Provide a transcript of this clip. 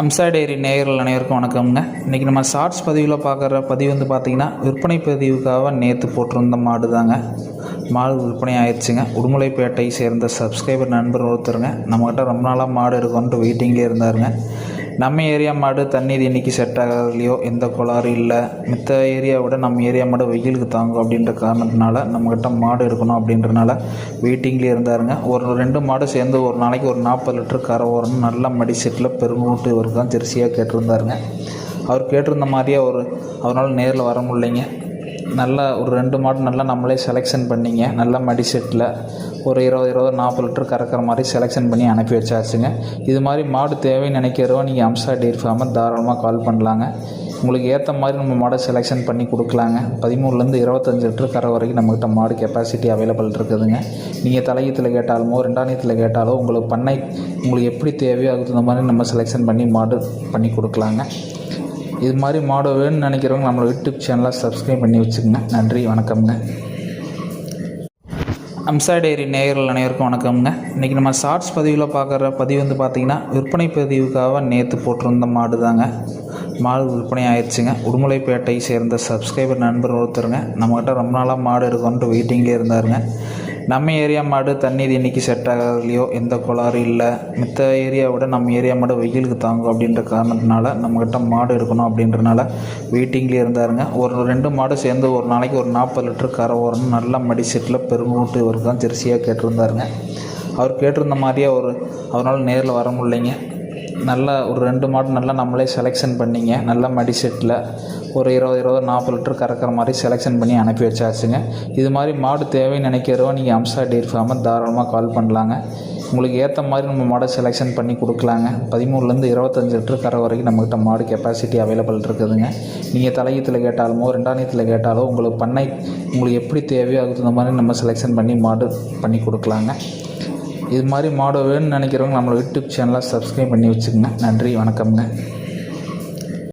Amsa dairy நேயர்கள் அனைவருக்கும் வணக்கம்ங்க. இன்றைக்கி நம்ம ஷார்ட்ஸ் பதிவில் பார்க்குற பதிவு பார்த்திங்கன்னா விற்பனை பதிவுக்காக நேற்று போட்டிருந்த மாடு தாங்க. மாடு விற்பனை ஆயிடுச்சுங்க. உடுமலைப்பேட்டை சேர்ந்த சப்ஸ்கிரைபர் நண்பர் ஒருத்தருங்க நம்மக்கிட்ட ரொம்ப நாளாக மாடு இருக்குன்ட்டு வெயிட்டிங்லேயே இருந்தாருங்க. நம்ம ஏரியா மாடு தண்ணீர் இன்றைக்கி செட் ஆகலையோ எந்த கோளாறு இல்லை, மித்த ஏரியாவை விட நம்ம ஏரியா மாடு வெயிலுக்கு தாங்கும் அப்படின்ற காரணத்தினால நம்மக்கிட்ட மாடு இருக்கணும் அப்படின்றனால வெயிட்டிங்லேயே இருந்தாருங்க. ஒரு 2 மாடு சேர்ந்து ஒரு நாளைக்கு ஒரு 40 லிட்டர் கரை ஓரணும் நல்ல மடி செட்டில் பெருங்கூட்டு இவருக்கு தான் ஜெர்சியாக கேட்டிருந்தாருங்க. அவர் கேட்டிருந்த மாதிரியே அவரால் நேரில் வர முடியலைங்க. நல்லா ஒரு 2 மாடு நல்லா நம்மளே செலெக்ஷன் பண்ணிங்க. நல்ல மடி செட்டில் ஒரு 20-40 லிட்டர் கறக்கிற மாதிரி செலெக்ஷன் பண்ணி அனுப்பி வச்சாச்சுங்க. இது மாதிரி மாடு தேவைன்னு நினைக்கிறவோ நீங்கள் அம்சா டெய்ரி ஃபார்மை தாராளமாக கால் பண்ணலாங்க. உங்களுக்கு ஏற்ற மாதிரி நம்ம மாடை செலெக்ஷன் பண்ணி கொடுக்கலாங்க. 13லேருந்து 25 லிட்டர் கரை வரைக்கும் நம்மக்கிட்ட மாடு கெப்பாசிட்டி அவைலபிள் இருக்குதுங்க. நீங்கள் தலையீத்தில் கேட்டாலுமோ 2ஆம் கேட்டாலோ உங்களுக்கு பண்ணை உங்களுக்கு எப்படி தேவையோ அதுக்கு தகுந்த மாதிரி நம்ம செலெக்ஷன் பண்ணி மாடு பண்ணி கொடுக்கலாங்க. இது மாதிரி மாடு வேணும்னு நினைக்கிறவங்க நம்மளோட யூடியூப் சேனலை சப்ஸ்கிரைப் பண்ணி வச்சுக்கோங்க. நன்றி, வணக்கம்ங்க. அம்சா டெய்ரி நேயர்கள் அனைவருக்கும் வணக்கம்ங்க. இன்றைக்கி நம்ம ஷார்ட்ஸ் பதிவில் பார்க்குற பதிவு பார்த்திங்கன்னா விற்பனை பதிவுக்காக நேற்று போட்டிருந்த மாடு தாங்க. மாடு விற்பனை ஆயிடுச்சுங்க. உடுமலைப்பேட்டை சேர்ந்த சப்ஸ்கிரைபர் நண்பர் ஒருத்தருங்க நம்மக்கிட்ட ரொம்ப நாளாக மாடு இருக்குன்ட்டு வெயிட்டிங்லேயே இருந்தாருங்க. நம்ம ஏரியா மாடு தண்ணீர் இன்றைக்கி செட் ஆகலையோ எந்த கோளாறு இல்லை, மித்த ஏரியாவை விட நம்ம ஏரியா மாடு வெயிலுக்கு தாங்கும் அப்படின்ற காரணத்தினால நம்மக்கிட்ட மாடு இருக்கணும் அப்படின்றனால வெயிட்டிங்லேயே இருந்தாருங்க. ஒரு 2 மாடு சேர்ந்து ஒரு நாளைக்கு ஒரு 40 லிட்டர் கரை ஓரணும் நல்ல மடி செட்டில் பெருங்கூட்டு இவருக்கு தான் ஜெர்சியாக கேட்டிருந்தாருங்க. அவர் கேட்டிருந்த மாதிரியே அவரால் நேரில் வர முடியலைங்க. நல்லா ஒரு 2 மாடு நல்லா நம்மளே செலெக்ஷன் பண்ணிங்க. நல்ல மடி செட்டில் ஒரு 20-40 லிட்டர் கறக்கிற மாதிரி செலெக்ஷன் பண்ணி அனுப்பி வச்சாச்சுங்க. இது மாதிரி மாடு தேவைன்னு நினைக்கிறவோ நீங்கள் அம்சா டெய்ரி ஃபார்மை தாராளமாக கால் பண்ணலாங்க. உங்களுக்கு ஏற்ற மாதிரி நம்ம மாடை செலெக்ஷன் பண்ணி கொடுக்கலாங்க. 13லேருந்து 25 லிட்டர் கரை வரைக்கும் நம்மக்கிட்ட மாடு கெப்பாசிட்டி அவைலபிள் இருக்குதுங்க. நீங்கள் தலையீத்தில் கேட்டாலுமோ 2ஆம் கேட்டாலோ உங்களுக்கு பண்ணை உங்களுக்கு எப்படி தேவையோ அதுக்கு தகுந்த மாதிரி நம்ம செலெக்ஷன் பண்ணி மாடு பண்ணி கொடுக்கலாங்க. இது மாதிரி மாடு வேணும்னு நினைக்கிறவங்க நம்மளோட யூடியூப் சேனலை சப்ஸ்கிரைப் பண்ணி வச்சுக்கோங்க. நன்றி, வணக்கம்ங்க.